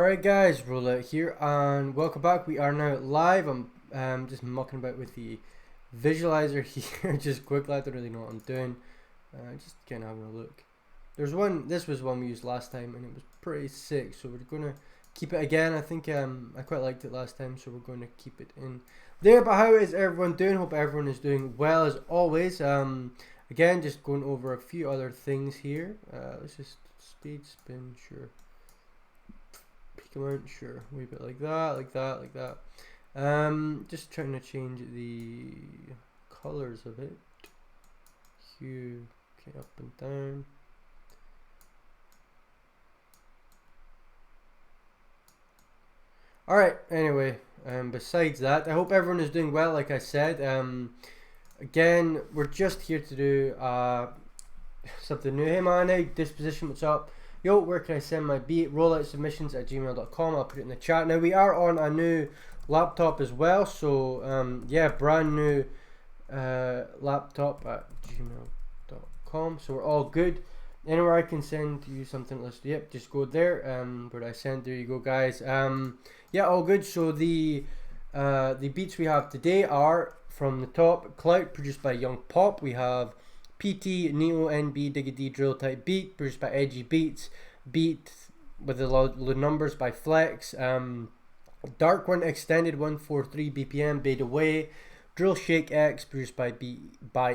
Alright guys, Rxllout here and welcome back. We are now live. I'm just mucking about with the visualizer here just quickly. I don't really know what I'm doing. Just kind of having a look. This was one we used last time and it was pretty sick, so we're going to keep it again. I think I quite liked it last time, so we're going to keep it in there. But how is everyone doing? Hope everyone is doing well as always. Again, just going over a few other things here. Let's just stage spin, sure. Come on, sure, a wee bit like that. Just trying to change the colors of it. Hue, okay, up and down. Alright, anyway, besides that, I hope everyone is doing well, like I said. Again, we're just here to do something new. Hey man, hey, Disposition, what's up? Yo, where can I send my beat? Rxloutsubmissions@gmail.com. I'll put it in the chat. Now, we are on a new laptop as well. So, yeah, brand new laptop at gmail.com. So, we're all good. Anywhere I can send you something, yep, just go there. Where I send? There you go, guys. Yeah, all good. So, the beats we have today are from the top, Clout, produced by Young Pop. We have PT, Neo, NB, Digga D drill type beat, produced by Edgy Beats. Beat with the loud numbers by Flex. Dark One Extended 143 BPM, Bade Away. Drill Shake X, produced by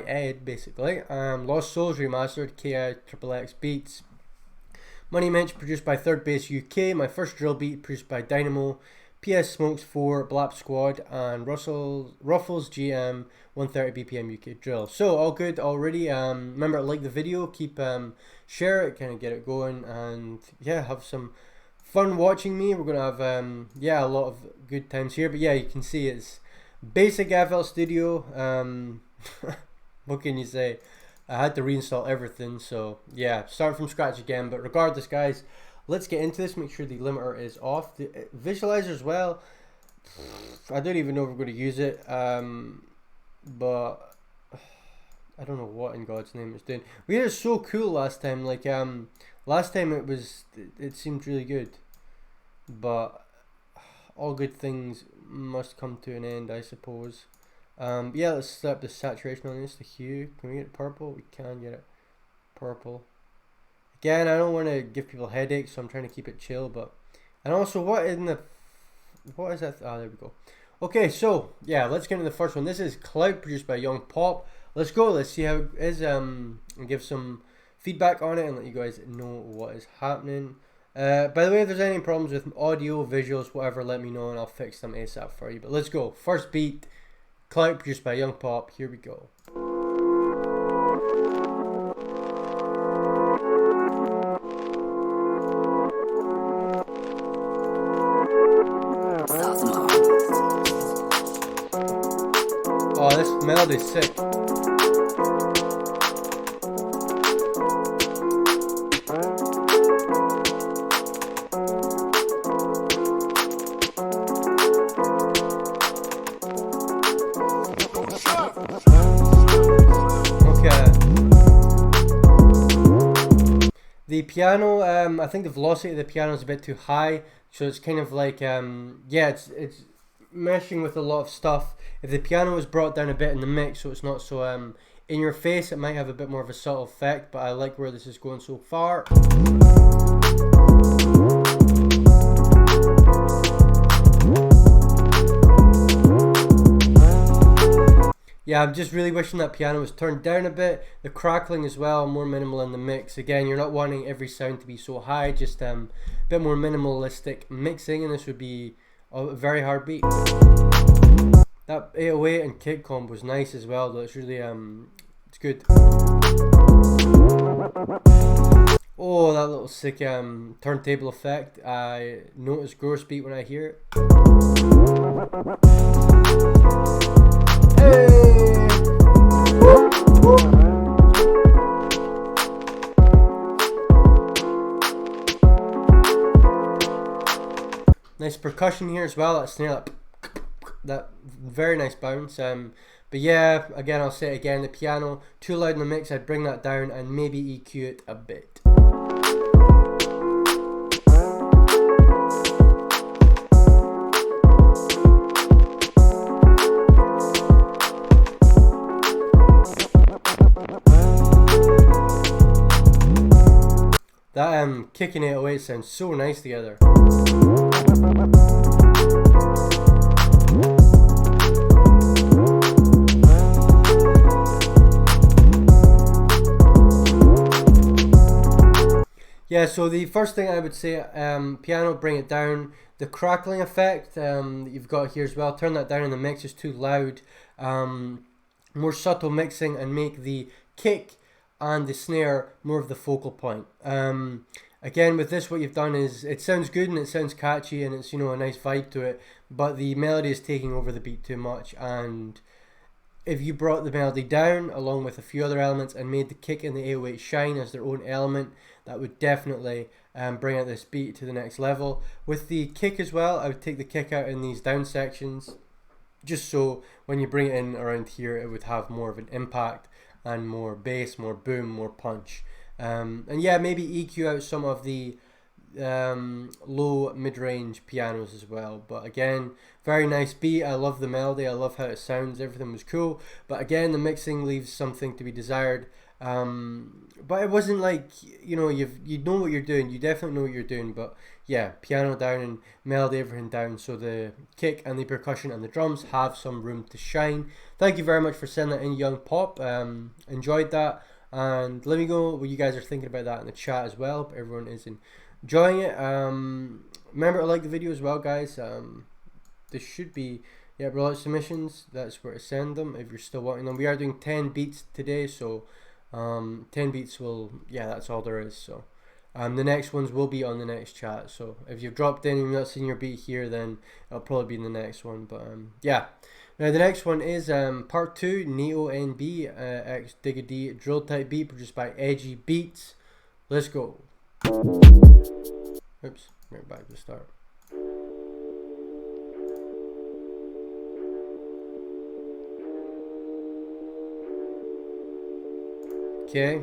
Ed, basically. Lost Souls Remastered, KI XXX Beats. Money Mensch, produced by Third Base UK. My First Drill Beat, produced by Dynamo. PS Smokes 4, Blap Squad, and Ruffles GM 130 BPM UK drill. So all good already. Remember to like the video, keep share it, kind of get it going, and yeah, have some fun watching me. We're gonna have yeah, a lot of good times here. But yeah, you can see it's basic FL Studio. What can you say? I had to reinstall everything, so yeah, start from scratch again. But regardless, guys, let's get into this. Make sure the limiter is off. The visualizer as well, I don't even know if we're going to use it, but I don't know what in God's name it's doing. We had it so cool last time. Like last time it seemed really good, but all good things must come to an end, I suppose. Yeah, let's slap the saturation on this. The hue, can we get it purple? We can get it purple. Again, I don't want to give people headaches, so I'm trying to keep it chill. But and also, what is that? Ah, there we go. Okay, so yeah, let's get into the first one. This is Clout, produced by Young Pop. Let's go. Let's see how it is. And give some feedback on it and let you guys know what is happening. By the way, if there's any problems with audio, visuals, whatever, let me know and I'll fix them ASAP for you. But let's go. First beat, Clout, produced by Young Pop. Here we go. Oh, this melody's sick. Okay. The piano, I think the velocity of the piano is a bit too high, so it's kind of like, yeah, it's meshing with a lot of stuff. If the piano was brought down a bit in the mix, so it's not so in your face, it might have a bit more of a subtle effect, but I like where this is going so far. Yeah, I'm just really wishing that piano was turned down a bit. The crackling as well, more minimal in the mix. Again, you're not wanting every sound to be so high, just a bit more minimalistic mixing, and this would be a very hard beat. That 808 and kick comb was nice as well, though. It's really it's good. Oh, that little sick turntable effect. I notice gross beat when I hear it. Hey! Nice percussion here as well. That snare, that very nice bounce. But yeah, again, I'll say it again, the piano too loud in the mix. I'd bring that down and maybe EQ it a bit. That kicking 808 sounds so nice together. Yeah, so the first thing I would say, piano, bring it down. The crackling effect that you've got here as well, turn that down in the mix, it's too loud. More subtle mixing and make the kick and the snare more of the focal point. Again, with this, what you've done is, it sounds good and it sounds catchy and it's, you know, a nice vibe to it, but the melody is taking over the beat too much. And if you brought the melody down along with a few other elements and made the kick and the 808 shine as their own element, that would definitely bring out this beat to the next level. With the kick as well, I would take the kick out in these down sections, just so when you bring it in around here, it would have more of an impact and more bass, more boom, more punch. And yeah, maybe EQ out some of the low mid-range pianos as well. But again, very nice beat. I love the melody, I love how it sounds, everything was cool, but again, the mixing leaves something to be desired. But it wasn't like, you know, you know what you're doing, you definitely know what you're doing, but yeah, piano down and melody, everything down, so the kick and the percussion and the drums have some room to shine. Thank you very much for sending that in, Young Pop. Enjoyed that, and let me know what you guys are thinking about that in the chat as well. But everyone is enjoying it. Remember to like the video as well, guys. This should be, yeah, Rxllout submissions, that's where to send them if you're still wanting them. We are doing 10 beats today, so 10 beats will, yeah, that's all there is. So the next ones will be on the next chat, so if you've dropped in and you've not seen your beat here, then it'll probably be in the next one. But yeah, now the next one is part 2, Neo NB X Digga D drill type beat produced by Edgy Beats. Let's go. Oops, right back to the start. Okay.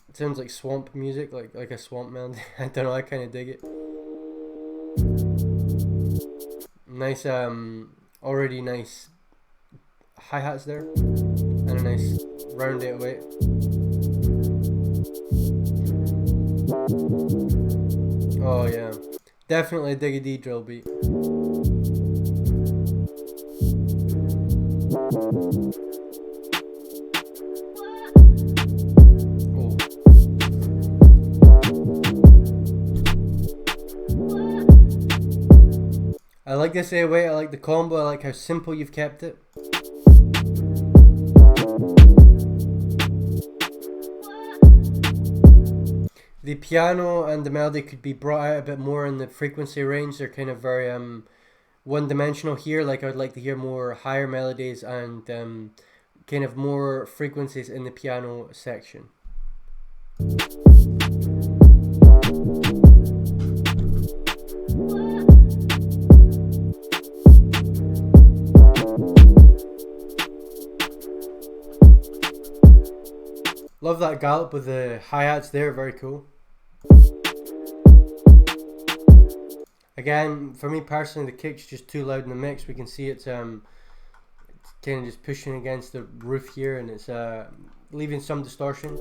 It sounds like swamp music, like a swamp melody. I don't know, I kind of dig it. Nice, already nice hi-hats there, and a nice round 808. Oh yeah, definitely a Digga D drill beat. I like this 808, I like the combo, I like how simple you've kept it. The piano and the melody could be brought out a bit more in the frequency range. They're kind of very one-dimensional here. Like, I would like to hear more higher melodies and kind of more frequencies in the piano section. Love that gallop with the hi-hats there, very cool. Again, for me personally, the kick's just too loud in the mix. We can see it's kind of just pushing against the roof here, and it's leaving some distortion.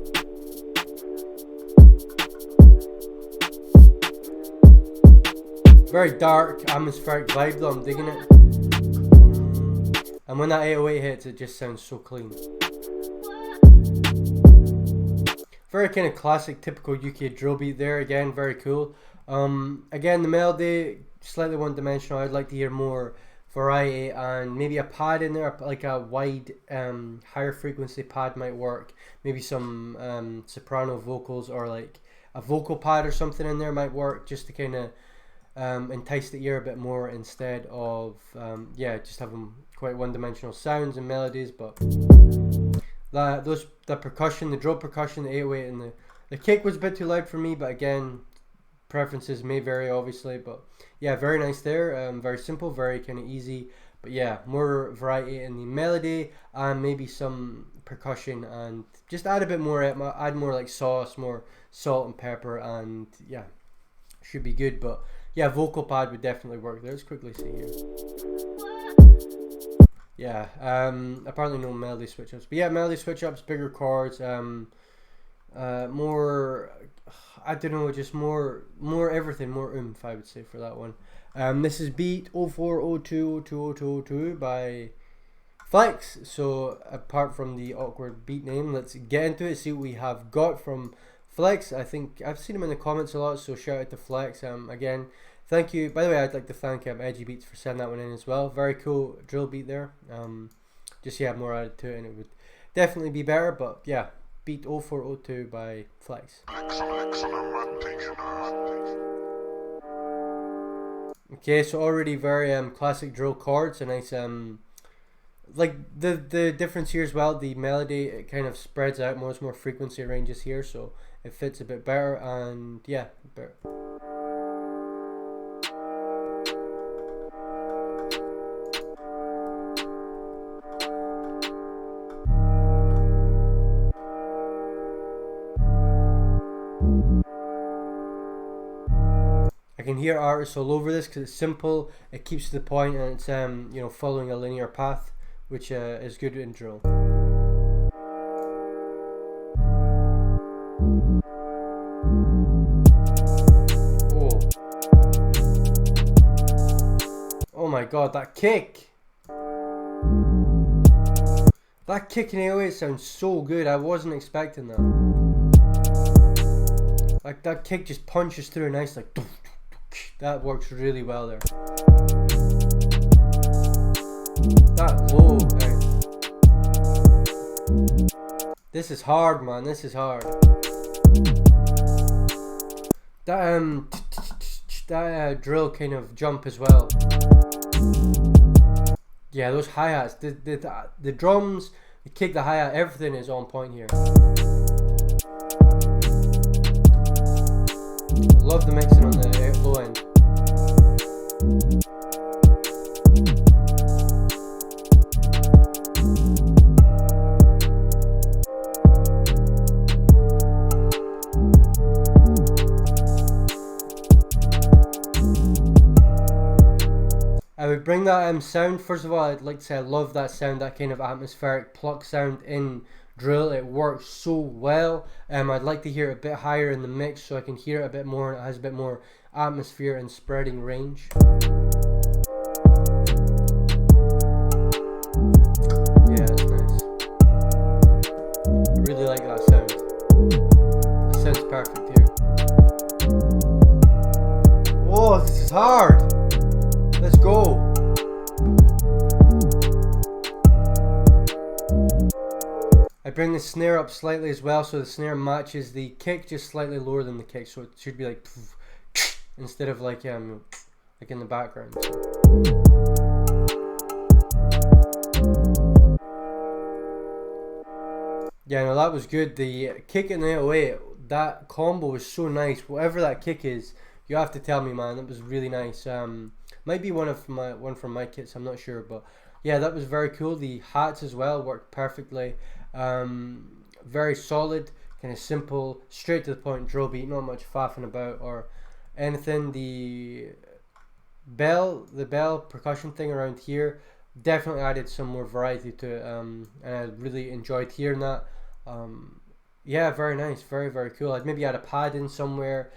Very dark, atmospheric vibe though, I'm digging it. And when that 808 hits, it just sounds so clean. Very kind of classic, typical UK drill beat there. Again, very cool. Again, the melody, slightly one-dimensional. I'd like to hear more variety and maybe a pad in there, like a wide, higher frequency pad might work. Maybe some soprano vocals or like a vocal pad or something in there might work, just to kind of entice the ear a bit more instead of, yeah, just having quite one-dimensional sounds and melodies. But the percussion, the drill percussion, the 808 and the kick was a bit too loud for me, but again, preferences may vary obviously. But yeah, very nice there. Very simple, very kind of easy, but yeah, more variety in the melody and maybe some percussion, and just add a bit more, add more like sauce, more salt and pepper, and yeah, should be good. But yeah, vocal pad would definitely work there. Let's quickly see here. Yeah, apparently no melody switch ups, but yeah, melody switch ups, bigger chords, more, I don't know, just more everything, more oomph, I would say, for that one. This is beat 0402020202 by Flex. So apart from the awkward beat name, let's get into it, see what we have got from Flex. I think I've seen him in the comments a lot, so shout out to Flex. Again, thank you. By the way, I'd like to thank Edgy Beats for sending that one in as well. Very cool drill beat there. Just yeah, more added to it, and it would definitely be better. But yeah, beat 0402 by Flex. Okay, so already very classic drill chords, a nice like the difference here as well, the melody, it kind of spreads out more frequency ranges here, so it fits a bit better, and yeah, better. I can hear artists all over this because it's simple, it keeps to the point, and it's you know, following a linear path, which is good in drill. Oh my god, that kick! That kick in 808 sounds so good. I wasn't expecting that. Like, that kick just punches through nice, like, that works really well there. That low, this is hard, man. This is hard. That drill kind of jump as well. Yeah, those hi-hats, the drums, the kick, the hi-hat, everything is on point here. Love the mixing on the low end. I would bring that sound. First of all, I'd like to say I love that sound, that kind of atmospheric pluck sound in drill. It works so well. I'd like to hear it a bit higher in the mix so I can hear it a bit more, and it has a bit more atmosphere and spreading range. Yeah, that's nice. I really like that sound. That sounds perfect here. Oh, this is hard. Let's go. I bring the snare up slightly as well, so the snare matches the kick, just slightly lower than the kick, so it should be like instead of like in the background. Yeah, no, that was good. The kick in the 808, that combo was so nice. Whatever that kick is, you have to tell me, man. That was really nice. Might be one from my kits, I'm not sure, but yeah, that was very cool. The hats as well worked perfectly. Very solid, kind of simple, straight to the point drill beat, not much faffing about or anything. The bell percussion thing around here definitely added some more variety to it, and I really enjoyed hearing that. Yeah, very nice, very cool. I'd maybe add a pad in somewhere,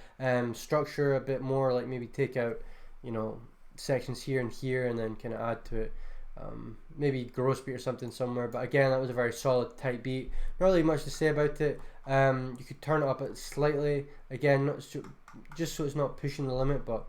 structure a bit more, like maybe take out, you know, sections here and here, and then kind of add to it. Maybe gross beat or something somewhere, but again, that was a very solid tight beat. Not really much to say about it. You could turn it up slightly, again, not so, just so it's not pushing the limit, but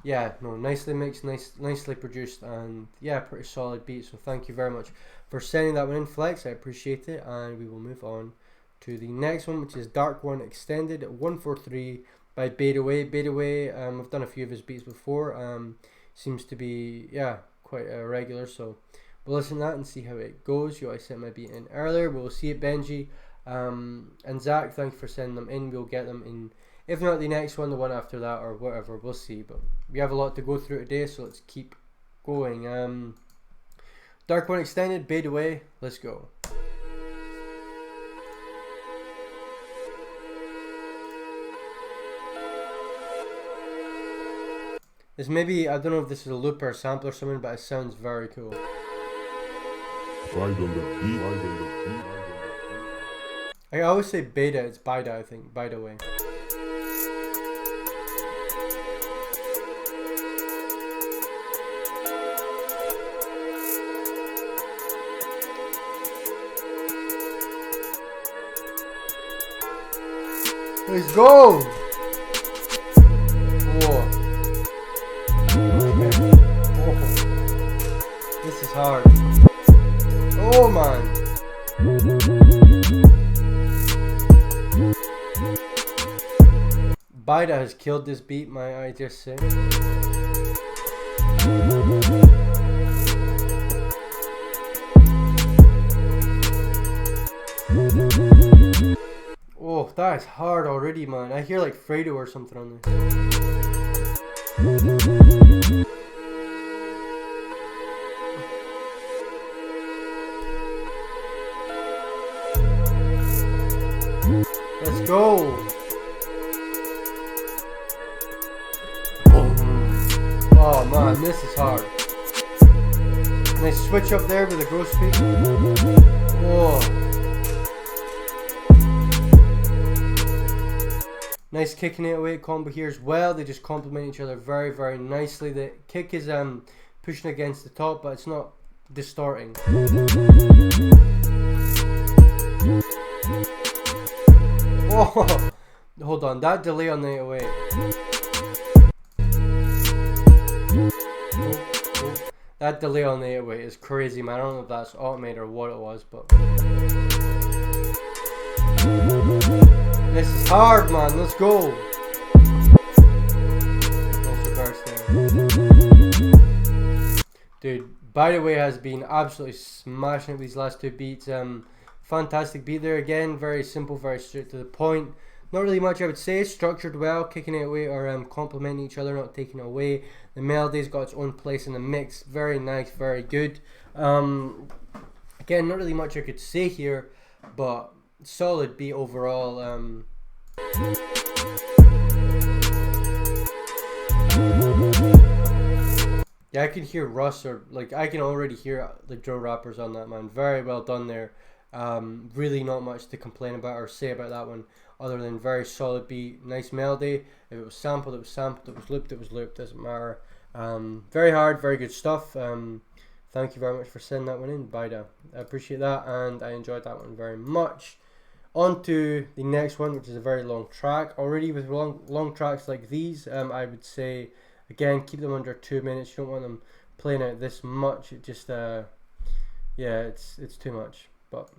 yeah, no, nicely mixed, nicely produced, and yeah, pretty solid beat. So thank you very much for sending that one in, Flex. I appreciate it, and we will move on to the next one, which is Dark One Extended 143 by Beta Way. Beta Way, I've done a few of his beats before. Seems to be, yeah, quite regular, so we'll listen to that and see how it goes. I sent my beat in earlier. We'll see it, Benji, and Zach, thanks for sending them in. We'll get them in, if not the next one, the one after that, or whatever, we'll see. But we have a lot to go through today, so let's keep going. Dark One Extended, Beta Way, let's go. This maybe, I don't know if this is a loop or a sample or something, but it sounds very cool. I always say beta, it's bida, I think. Bida way. Let's go! Whoa. Oh. This is hard. Oh man. Bida has killed this beat, might I just say. Oh, that is hard already, man. I hear like Fredo or something on this. Let's go. Oh man, this is hard. Nice switch up there with a growth speed. Oh. Nice kicking 808 combo here as well. They just complement each other very, very nicely. The kick is pushing against the top, but it's not distorting. Oh, hold on, that delay on the 808. That delay on the 808 is crazy, man. I don't know if that's automated or what it was, but this is hard, man. Let's go. Nice reverse there. Dude, by the way, has been absolutely smashing it these last two beats. Fantastic beat there again. Very simple, very straight to the point. Not really much I would say. Structured well, kicking it away or complementing each other, not taking it away. The melody's got its own place in the mix. Very nice, very good. Again, not really much I could say here, but solid beat overall. Yeah, I can hear Russ, or like I can already hear the drill rappers on that, man. Very well done there. Really not much to complain about or say about that one, other than very solid beat, nice melody. If it was sampled, it was sampled. If it was looped, it was looped. Doesn't matter. Very hard, very good stuff. Thank you very much for sending that one in, Bida. I appreciate that, and I enjoyed that one very much. On to the next one, which is a very long track. Already with long tracks like these, I would say, again, keep them under 2 minutes. You don't want them playing out this much. It just, yeah, it's too much. But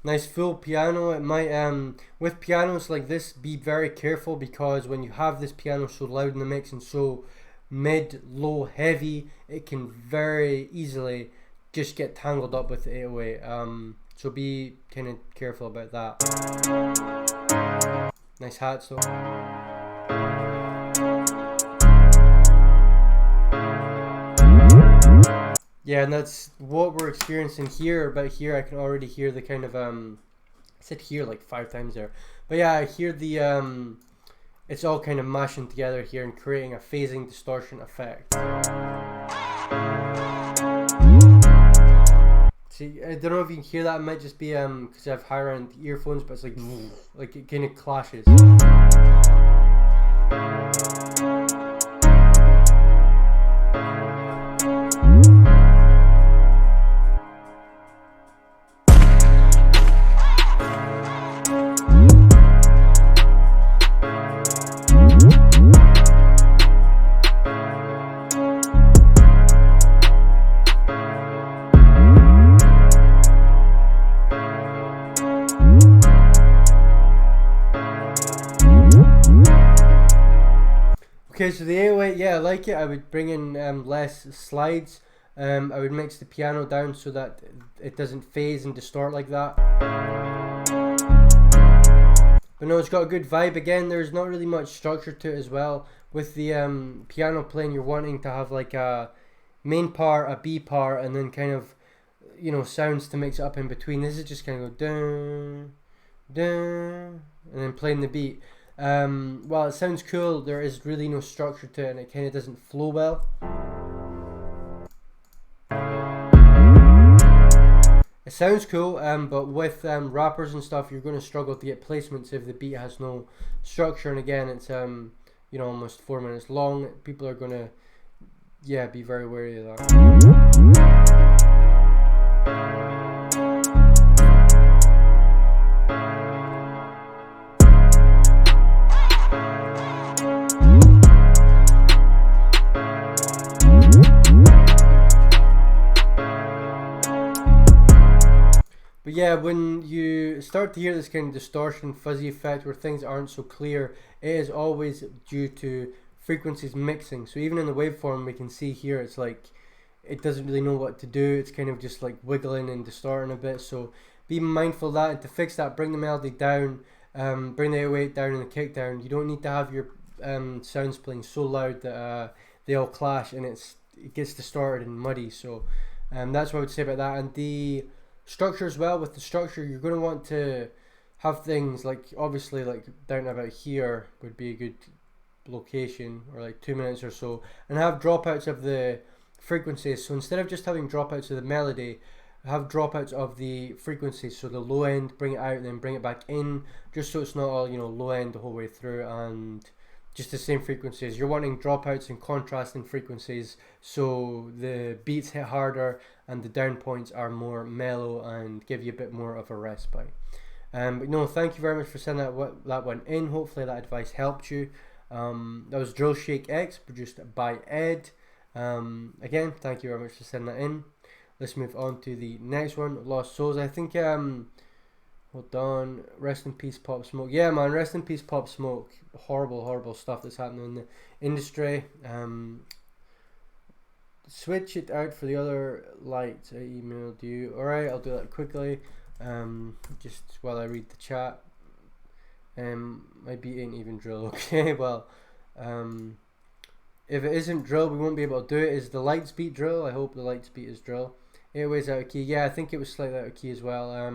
nice full piano. It might with pianos like this, be very careful, because when you have this piano so loud in the mix and so mid, low, heavy, it can very easily just get tangled up with the 808. So be kind of careful about that. Nice hats though. Yeah, and that's what we're experiencing here. But here I can already hear the kind of I said here like 5 times there, but yeah, I hear the it's all kind of mashing together here and creating a phasing distortion effect. See, I don't know if you can hear that. It might just be because I have higher end earphones, but it's like it kind of clashes. Okay, so the 808, yeah, I like it. I would bring in less slides. I would mix the piano down so that it doesn't phase and distort like that. But no, it's got a good vibe. Again, there's not really much structure to it as well. With the piano playing, you're wanting to have like a main part, a B part, and then kind of, you know, sounds to mix it up in between. This is just kind of go dun, dun, and then playing the beat. While it sounds cool, there is really no structure to it, and it kind of doesn't flow well. It sounds cool, but with rappers and stuff, you're going to struggle to get placements if the beat has no structure. And again, it's you know, almost 4 minutes long. People are going to, yeah, be very wary of that. But yeah, when you start to hear this kind of distortion, fuzzy effect where things aren't so clear, it is always due to frequencies mixing. So even in the waveform, we can see here it's like it doesn't really know what to do. It's kind of just like wiggling and distorting a bit. So be mindful of that, and to fix that, bring the melody down, bring the 808 down and the kick down. You don't need to have your sounds playing so loud that they all clash and it gets distorted and muddy. So that's what I would say about that. And the structure as well, with the structure, you're going to want to have things like, obviously, like down about here would be a good location, or like 2 minutes or so, and have dropouts of the frequencies. So instead of just having dropouts of the melody, have dropouts of the frequencies. So the low end, bring it out and then bring it back in, just so it's not all, you know, low end the whole way through and just the same frequencies. You're wanting dropouts and contrasting frequencies, so the beats hit harder and the down points are more mellow and give you a bit more of a respite. But no, thank you very much for sending that one in. Hopefully that advice helped you. That was Drill Shake X, produced by Ed. Again, thank you very much for sending that in. Let's move on to the next one, Lost Souls. I think, hold on, rest in peace Pop Smoke. Yeah man, rest in peace Pop Smoke. Horrible stuff that's happening in the industry. Switch it out for the other lights I emailed you. Alright, I'll do that quickly, just while I read the chat. My beat ain't even drill. Okay, well, if it isn't drill, we won't be able to do it. Is the lights beat drill? I hope the lights beat is drill. Airways out of key. Yeah, I think it was slightly out of key as well.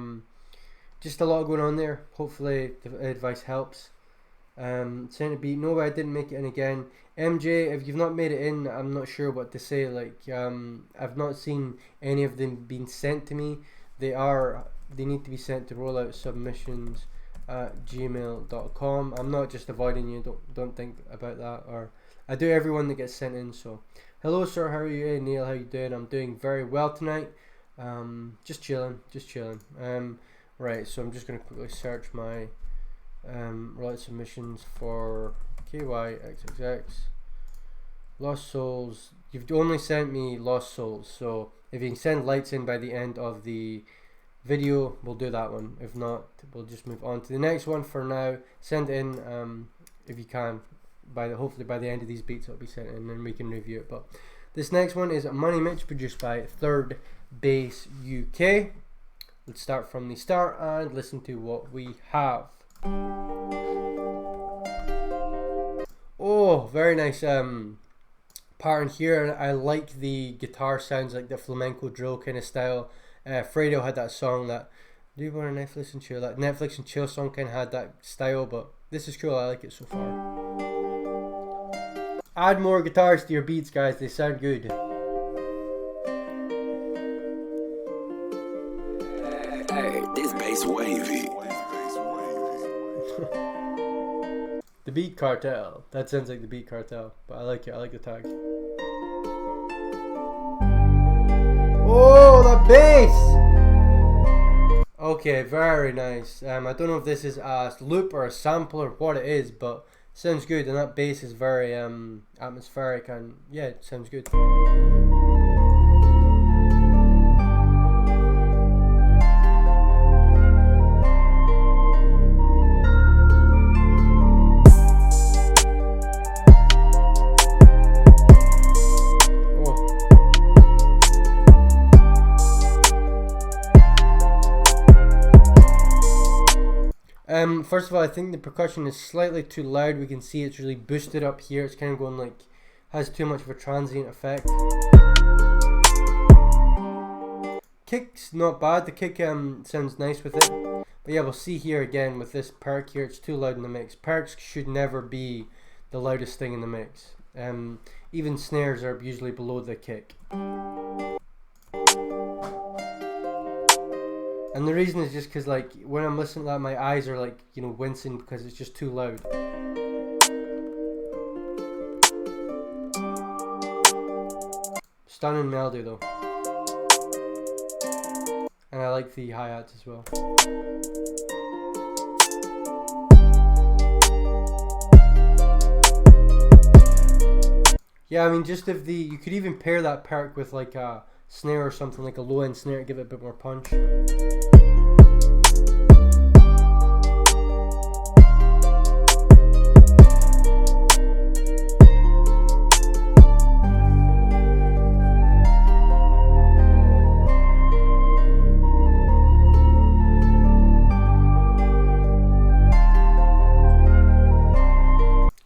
Just a lot going on there. Hopefully the advice helps. Sent a beat. No, I didn't make it in again. MJ, if you've not made it in, I'm not sure what to say. Like, I've not seen any of them being sent to me. They need to be sent to rolloutsubmissions@gmail.com. I'm not just avoiding you. Don't think about that. Or I do everyone that gets sent in. So, hello sir, how are you? Hey Neil, how you doing? I'm doing very well tonight. Just chilling. Right. So I'm just gonna quickly search my rollout submissions for KYXXX. Lost Souls. You've only sent me Lost Souls, so if you can send lights in by the end of the video, we'll do that one. If not, we'll just move on to the next one. For now, send in if you can. Hopefully by the end of these beats it'll be sent in and we can review it. But this next one is Money Mitch, produced by Third Base UK. Let's start from the start and listen to what we have. Oh, very nice part in here, and I like the guitar sounds, like the flamenco drill kind of style. Fredo had that song that, do you want a Netflix and chill? That Netflix and chill song kind of had that style, but this is cool. I like it so far. Add more guitars to your beats, guys. They sound good. Hey, this bass wavy. The Beat Cartel. That sounds like the Beat Cartel, but I like it. I like the tag. Oh, the bass! Okay, very nice. I don't know if this is a loop or a sample or what it is, but sounds good. And that bass is very atmospheric, and yeah, it sounds good. First of all, I think the percussion is slightly too loud. We can see it's really boosted up here. It's kind of going like, has too much of a transient effect. kick's not bad. The kick sounds nice with it. But yeah, we'll see here again with this perk here. It's too loud in the mix. Perks should never be the loudest thing in the mix. Even snares are usually below the kick. And the reason is just because, like, when I'm listening to that, my eyes are, like, you know, wincing because it's just too loud. Stunning melody though. And I like the hi-hats as well. Yeah, I mean, just if you could even pair that perk with like a snare or something, like a low end snare to give it a bit more punch.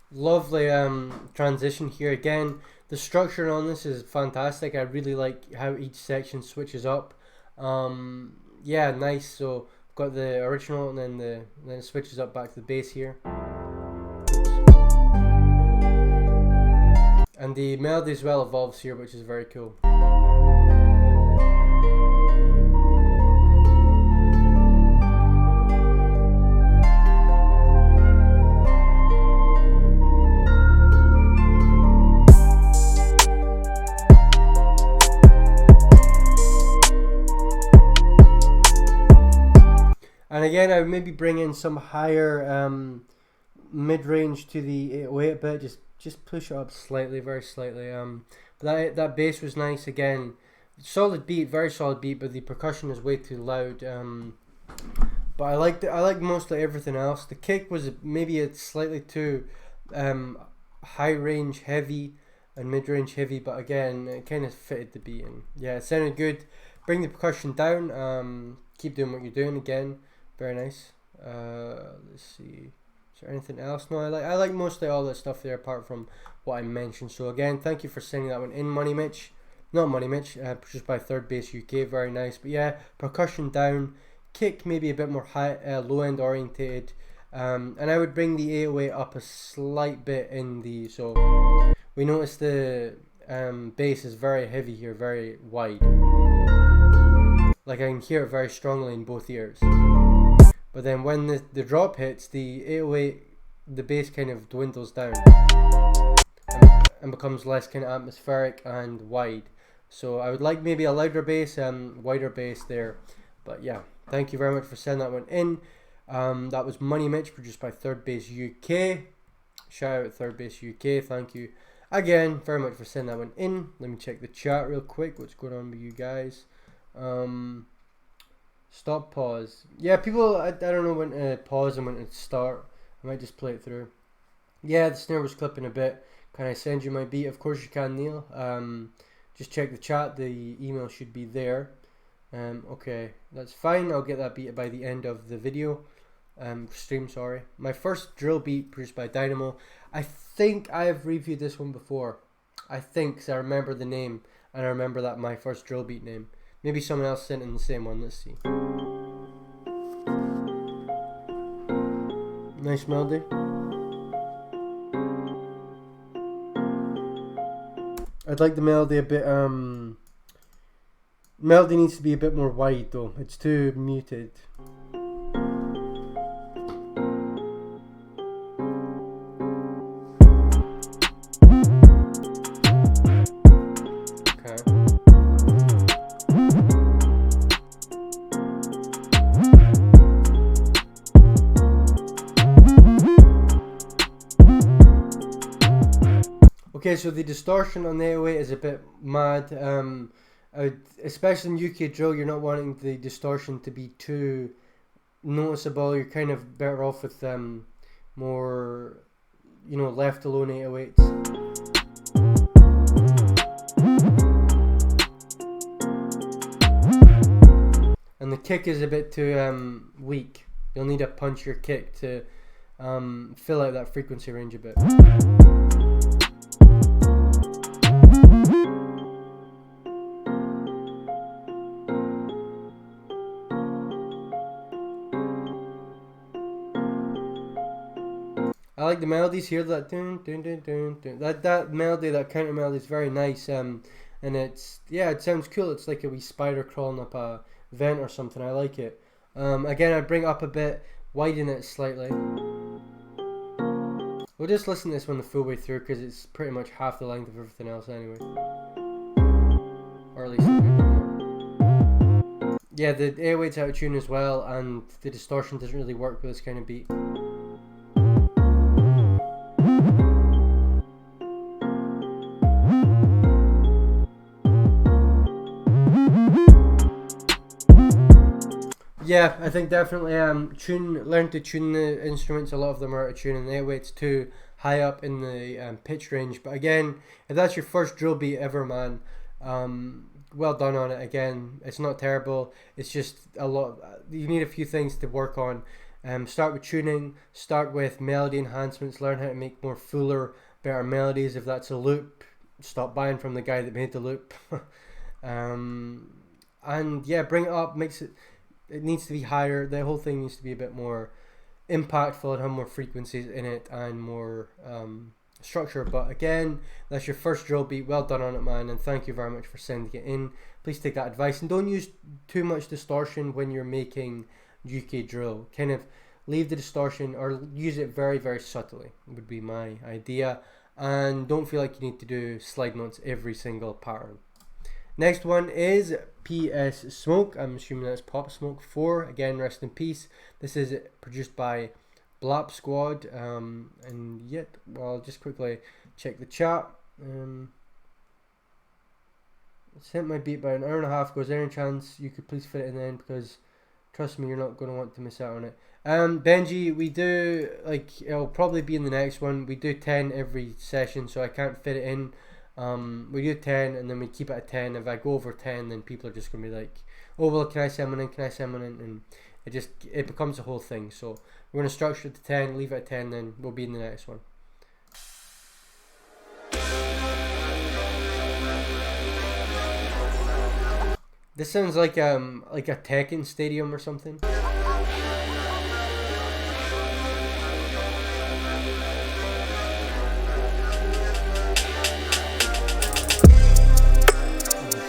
Lovely transition here again. The structure on this is fantastic. I really like how each section switches up. Yeah, nice. So I've got the original and then it switches up back to the bass here. And the melody as well evolves here, which is very cool. And again, I would maybe bring in some higher mid-range to the 808 a bit, just push it up slightly, very slightly. But that bass was nice again. Solid beat, very solid beat, but the percussion is way too loud. But I liked mostly everything else. The kick was maybe it's slightly too high range heavy and mid range heavy, but again, it kind of fitted the beat. And yeah, it sounded good. Bring the percussion down. Keep doing what you're doing again. Very nice. Let's see. Is there anything else? No, I like mostly all that stuff there apart from what I mentioned. So again, thank you for sending that one in, Money Mitch. Not Money Mitch, produced by Third Base UK. Very nice. But yeah, percussion down, kick maybe a bit more high, low end orientated, and I would bring the 808 up a slight bit in the. So we notice the bass is very heavy here, very wide. Like I can hear it very strongly in both ears. But then when the drop hits, the 808, the bass kind of dwindles down and becomes less kind of atmospheric and wide. So I would like maybe a louder bass, wider bass there. But yeah, thank you very much for sending that one in. That was Money Mitch, produced by Third Base UK. Shout out Third Base UK. Thank you again very much for sending that one in. Let me check the chat real quick. What's going on with you guys? Stop, pause. Yeah, people, I don't know when to pause and when to start. I might just play it through. Yeah, the snare was clipping a bit. Can I send you my beat? Of course you can, Neil. Just check the chat. The email should be there. Okay, that's fine. I'll get that beat by the end of the video. Stream, sorry. My first drill beat produced by Dynamo. I think I have reviewed this one before. I think, because I remember the name. And I remember that my first drill beat name. Maybe someone else sent in the same one. Let's see. Nice melody. I'd like the melody a bit. Melody needs to be a bit more wide though. It's too muted. Okay, so the distortion on the 808 is a bit mad. Especially in UK drill, you're not wanting the distortion to be too noticeable. You're kind of better off with more, you know, left alone 808s. And the kick is a bit too weak. You'll need a punchier kick to fill out that frequency range a bit. I like the melodies here. That dun, dun, dun, dun, dun. That melody, that counter melody is very nice. And it's, yeah, it sounds cool. It's like a wee spider crawling up a vent or something. I like it. Again, I bring it up a bit, widen it slightly. We'll just listen to this one the full way through because it's pretty much half the length of everything else anyway. Or at least a bit more. Yeah, the 808's out of tune as well, and the distortion doesn't really work with this kind of beat. Yeah, I think definitely learn to tune the instruments. A lot of them are out of tune, and the 808's too high up in the pitch range. But again, if that's your first drill beat ever, man, well done on it. Again, it's not terrible. It's just a lot. You need a few things to work on. Start with tuning. Start with melody enhancements. Learn how to make more fuller, better melodies. If that's a loop, stop buying from the guy that made the loop. And yeah, bring it up. It needs to be higher. The whole thing needs to be a bit more impactful and have more frequencies in it and more structure. But again, that's your first drill beat. Well done on it, man, and thank you very much for sending it in. Please take that advice and don't use too much distortion when you're making UK drill. Kind of leave the distortion or use it very, very subtly would be my idea, and don't feel like you need to do slide notes every single pattern. Next one is PS Smoke. I'm assuming that's Pop Smoke 4. Again, rest in peace. This is produced by Blap Squad. And yep, well, I'll just quickly check the chat. Sent my beat by an hour and a half ago. Is there any chance you could please fit it in the end? Because trust me, you're not going to want to miss out on it. Benji, we do, like, it'll probably be in the next one. We do 10 every session, so I can't fit it in. We do 10 and then we keep it at 10. If I go over 10, then people are just going to be like, oh, well, can I send one in, and it becomes a whole thing. So we're going to structure it to 10, leave it at 10, then we'll be in the next one. This sounds like a Tekken stadium or something.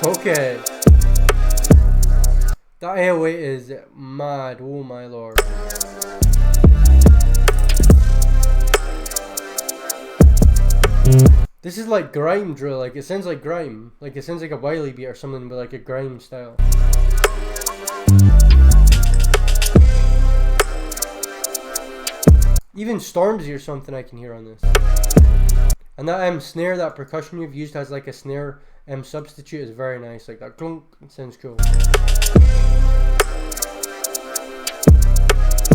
Okay. That 808 is mad, oh my lord. This is like grime drill, like it sounds like grime. Like it sounds like a Wiley beat or something, but like a grime style. Even Stormzy or something I can hear on this. And that snare, that percussion you've used has like a snare substitute is very nice, like that clunk, it sounds cool.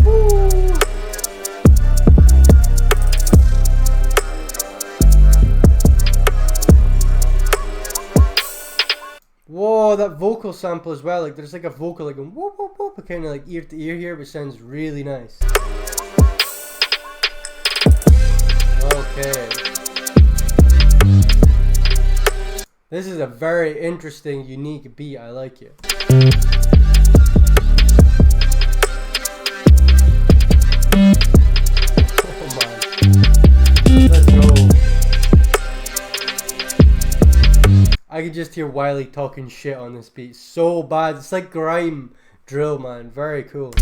Woo. Whoa, that vocal sample as well, like there's like a vocal like going whoop whoop whoop, kind of like ear to ear here, which sounds really nice. Okay. This is a very interesting, unique beat. I like it. Oh man. Let's go. I can just hear Wiley talking shit on this beat. So bad. It's like grime drill, man. Very cool.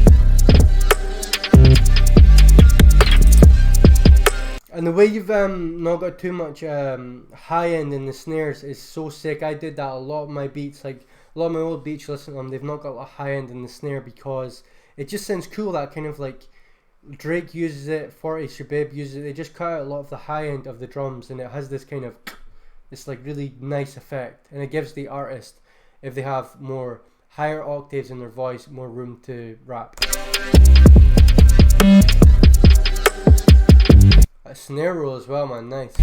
And the way you've not got too much high end in the snares is so sick. I did that a lot of my beats, like a lot of my old beats, listen to them, they've not got a high end in the snare because it just sounds cool. That kind of like Drake uses it, 40 Shabib uses it. They just cut out a lot of the high end of the drums, and it has this kind of this like really nice effect, and it gives the artist, if they have more higher octaves in their voice, more room to rap. A snare roll as well, man, nice.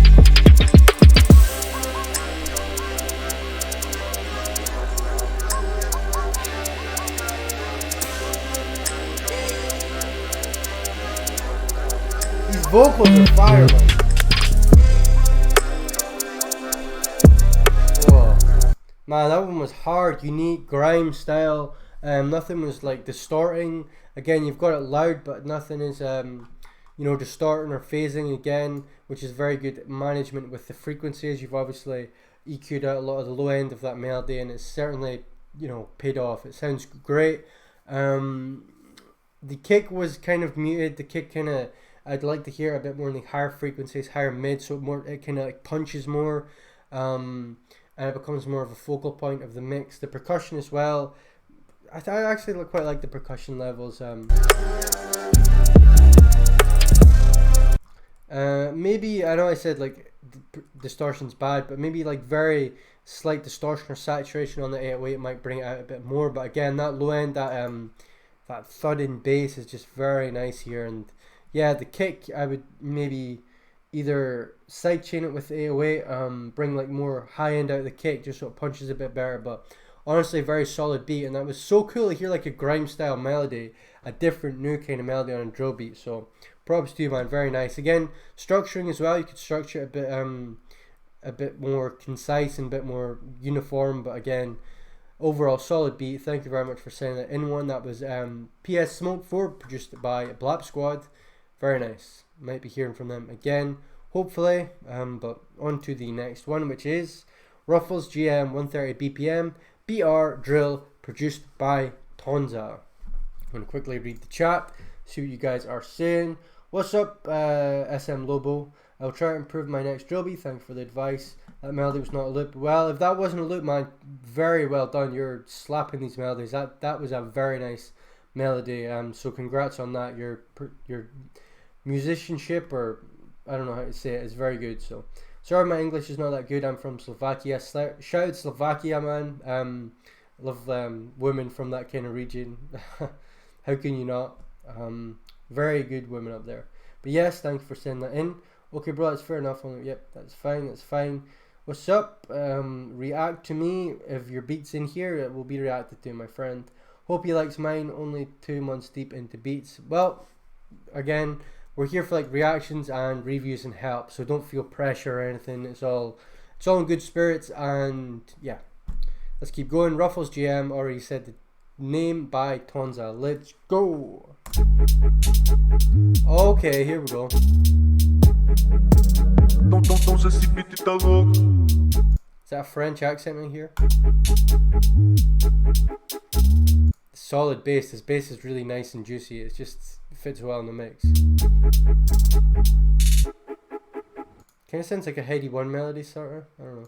These vocals are fire, man. Whoa. Man, that one was hard, unique, grime style. Nothing was like distorting. Again, you've got it loud, but nothing is you know, distorting or phasing again, which is very good management with the frequencies. You've obviously EQ'd out a lot of the low end of that melody, and it's certainly, you know, paid off. It sounds great. The kick was kind of muted. The kick kind of, I'd like to hear a bit more in the higher frequencies, higher mid, so it kind of like punches more, and it becomes more of a focal point of the mix. The percussion as well, I actually quite like the percussion levels. Maybe, I know I said like distortion's bad, but maybe like very slight distortion or saturation on the 808 might bring it out a bit more. But again, that low end, that thudding bass is just very nice here. And yeah, the kick, I would maybe either sidechain it with the 808, bring like more high end out of the kick just so it punches a bit better. But honestly, very solid beat, and that was so cool to hear like a grime style melody, a different new kind of melody on a drill beat. So props to you, man, very nice. Again, structuring as well, you could structure it a bit more concise and a bit more uniform, but again, overall solid beat. Thank you very much for sending that in. One that was PS Smoke 4, produced by Blap Squad. Very nice. Might be hearing from them again, hopefully. But on to the next one, which is Ruffles GM 130 BPM BR Drill, produced by Tonza. I'm going to quickly read the chat, see what you guys are saying. What's up, SM Lobo? I'll try to improve my next drill beat. Thanks for the advice. That melody was not a loop. Well, if that wasn't a loop, man, very well done. You're slapping these melodies. That was a very nice melody. So congrats on that. Your musicianship, or I don't know how to say it, is very good. So sorry, my English is not that good. I'm from Slovakia. Shout out Slovakia, man. Love women from that kind of region. How can you not? Very good women up there. But yes, thanks for sending that in. Okay, bro, that's fair enough. Yep, that's fine. What's up? React to me. If your beat's in here, it will be reacted to, my friend. Hope he likes mine. Only 2 months deep into beats. Well, again, we're here for like reactions and reviews and help, so don't feel pressure or anything. It's all in good spirits, and yeah, let's keep going. Ruffles GM already said the name by Tonza. Let's go. Okay, here we go. Is that a French accent in here? Solid bass. This bass is really nice and juicy. It just fits well in the mix. Kind of sounds like a Heady One melody, sort of. I don't know.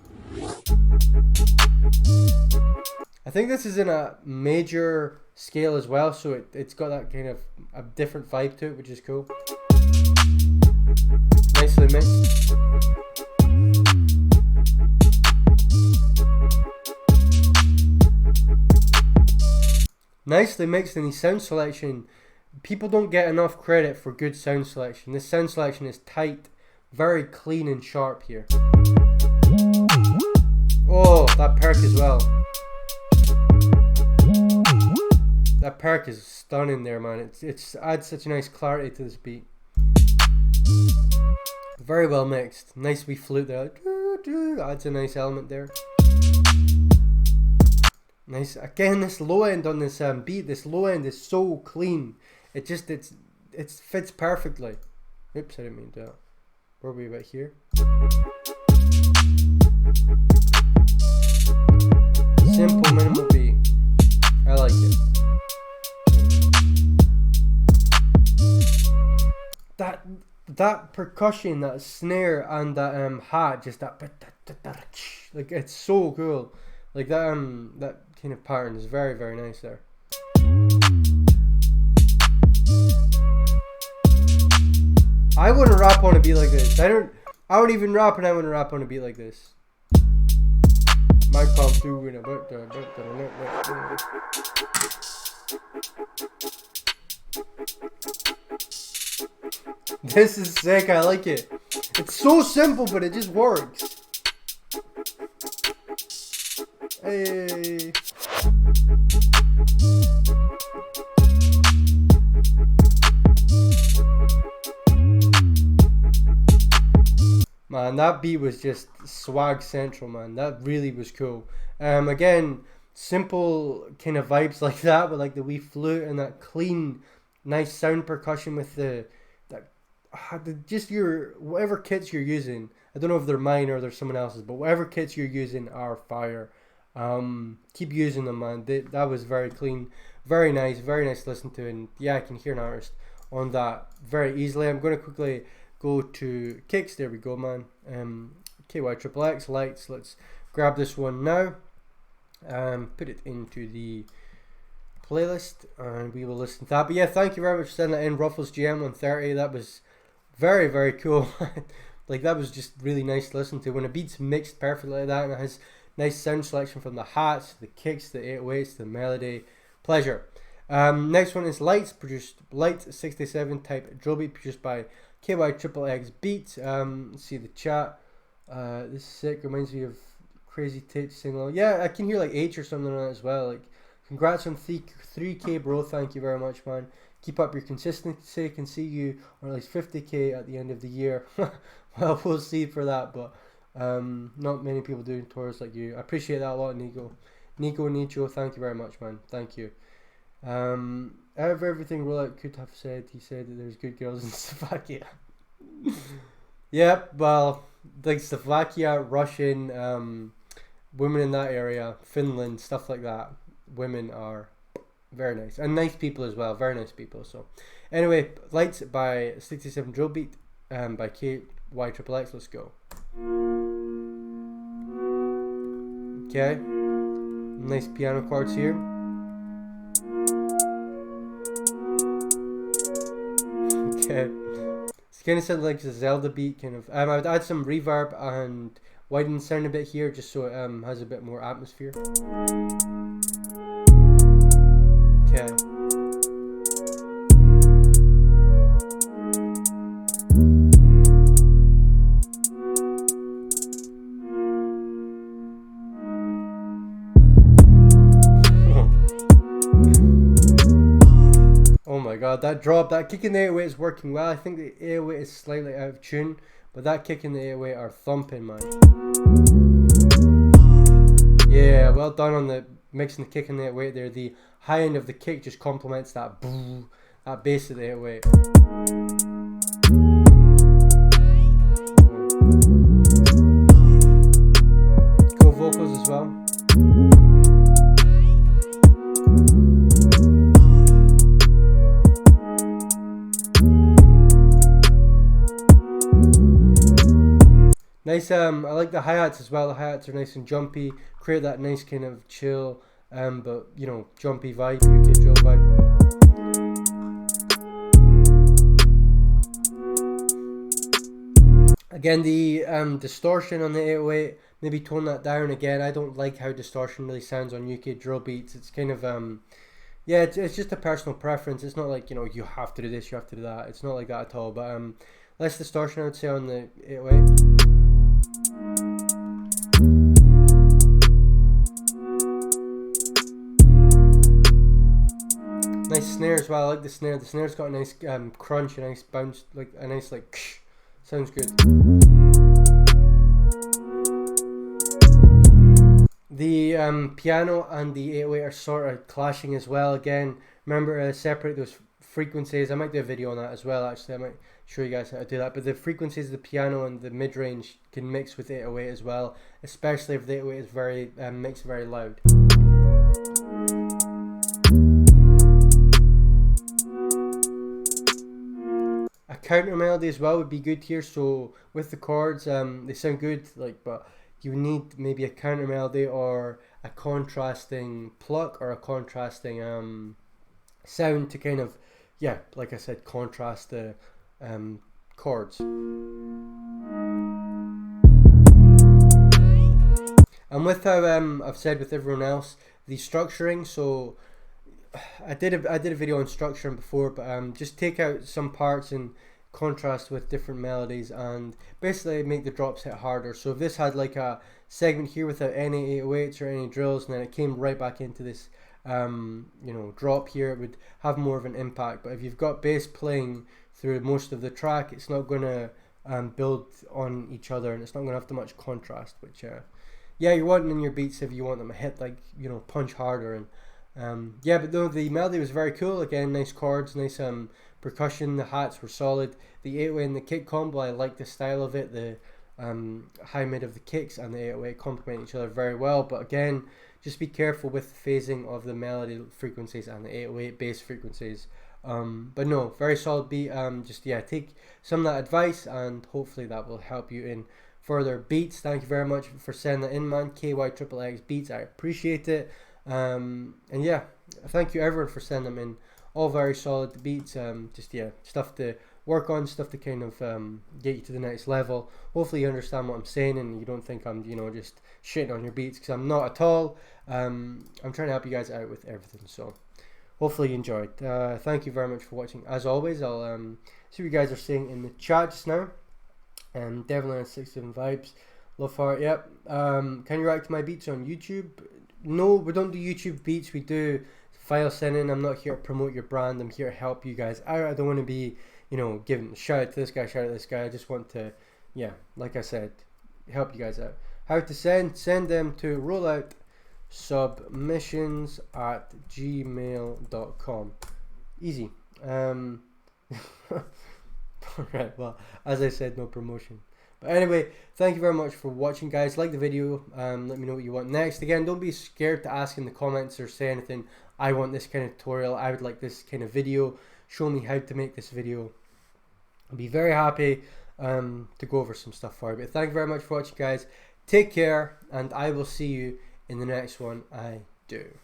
I think this is in a major scale as well, so it's got that kind of a different vibe to it, which is cool. Nicely mixed. Nicely mixed in the sound selection. People don't get enough credit for good sound selection. This sound selection is tight, very clean and sharp here. Oh, that perk as well. That perk is stunning there, man. It's adds such a nice clarity to this beat. Very well mixed. Nice wee flute there. Adds a nice element there. Nice. Again, this low end on this beat. This low end is so clean. It fits perfectly. Oops, I didn't mean that. Where are we about here? Simple, minimal beat. I like it. That percussion, that snare, and that hat, just that like, it's so cool. Like that kind of pattern is very, very nice there. I wouldn't rap on a beat like this. I don't even rap, and I wouldn't rap on a beat like this. Might come through in a bit. This is sick. I like it. It's so simple, but it just works. Hey. Man, that beat was just swag central, man. That really was cool. Again, simple kind of vibes like that, with like the wee flute and that clean, nice sound percussion with that just your whatever kits you're using. I don't know if they're mine or they're someone else's, but whatever kits you're using are fire. Keep using them, man. That was very clean, very nice to listen to, and yeah, I can hear an artist on that very easily. I'm going to quickly go to kicks. There we go, man. KY lights. Let's grab this one now. Put it into the playlist and we will listen to that. But yeah, thank you very much for sending that in. Ruffles GM 130. That was very cool. Like, that was just really nice to listen to when a beat's mixed perfectly like that, and it has nice sound selection from the hats, the kicks, the 808s, the melody. Pleasure. Next one is Light 67 type drill beat produced by KYXXX Beats. Let's see the chat. This is sick. Reminds me of Crazy Tape sing along. Yeah, I can hear like H or something on it as well. Like, congrats on 3K, bro. Thank you very much, man. Keep up your consistency. Can see you on at least 50K at the end of the year. Well, we'll see for that, but not many people doing tours like you. I appreciate that a lot, Nico. Nicho, thank you very much, man. Thank you. Out of everything Rxllout could have said, he said that there's good girls in Slovakia. Yep, well, like Slovakia, Russian, women in that area, Finland, stuff like that. Women are very nice, and nice people as well, very nice people. So anyway, Lights by 67 Drill Beat by KYXXX. Let's go. Okay, nice piano chords here. Okay, it's kind of sounds like a Zelda beat, kind of. I would add some reverb and widen the sound a bit here, just so it has a bit more atmosphere. Okay. Oh my god, that drop, that kick in the 808 is working well. I think the 808 is slightly out of tune, but that kick in the 808 are thumping, man. Yeah, well done on the mixing the kick in the 808 there. The high end of the kick just complements that that bass of the 808. Cool vocals as well. Nice, I like the hi-hats as well. The hi-hats are nice and jumpy, create that nice kind of chill, but you know, jumpy vibe, UK drill vibe. Again, the distortion on the 808, maybe tone that down again. I don't like how distortion really sounds on UK drill beats. It's kind of, yeah, it's just a personal preference. It's not like, you know, you have to do this, you have to do that. It's not like that at all, but less distortion, I would say, on the 808. Nice snare as well. I like the snare. The snare's got a nice crunch, a nice bounce, like a nice like sounds good. The piano and the 808 are sort of clashing as well. Again, remember separate those frequencies. I might do a video on that as well. Actually, I might show you guys how to do that. But the frequencies of the piano and the mid range can mix with 808 as well, especially if the 808 is very makes it very loud. A counter melody as well would be good here. So with the chords, they sound good, like, but you need maybe a counter melody or a contrasting pluck or a contrasting sound to kind of, yeah, like I said, contrast the chords. And with how I've said with everyone else, the structuring, so I did a video on structuring before, but just take out some parts and contrast with different melodies and basically make the drops hit harder. So if this had like a segment here without any 808s or any drills, and then it came right back into this you know, drop here, it would have more of an impact. But if you've got bass playing through most of the track, it's not going to build on each other, and it's not going to have too much contrast, which yeah, you want in your beats if you want them to hit, like, you know, punch harder. And yeah, but no, the melody was very cool. Again, nice chords, nice percussion. The hats were solid. The 808 and the kick combo, I like the style of it. The high mid of the kicks and the 808 complement each other very well, but again, just be careful with the phasing of the melody frequencies and the 808 bass frequencies. But no, very solid beat. Just take some of that advice, and hopefully that will help you in further beats. Thank you very much for sending that in, man. KYXXX beats, I appreciate it. And yeah, thank you everyone for sending them in. All very solid beats. Stuff to work on, stuff to kind of get you to the next level. Hopefully you understand what I'm saying and you don't think I'm just shitting on your beats, because I'm not at all. I'm trying to help you guys out with everything, so hopefully you enjoyed. Thank you very much for watching. As always, I'll see what you guys are saying in the chat just now. Definitely on 67 vibes. Love heart. Yep. Can you react to my beats on YouTube? No, we don't do YouTube beats. We do file sending. I'm not here to promote your brand. I'm here to help you guys out. I don't want to be, giving a shout out to this guy, shout out to this guy. I just want to, like I said, help you guys out. How to send them to rolloutsubmissions@gmail.com. Easy. Alright, well, as I said, no promotion. But anyway, thank you very much for watching, guys. Like the video. Let me know what you want next. Again, don't be scared to ask in the comments or say anything. I want this kind of tutorial. I would like this kind of video. Show me how to make this video. I'll be very happy to go over some stuff for you. But thank you very much for watching, guys. Take care, and I will see you in the next one I do.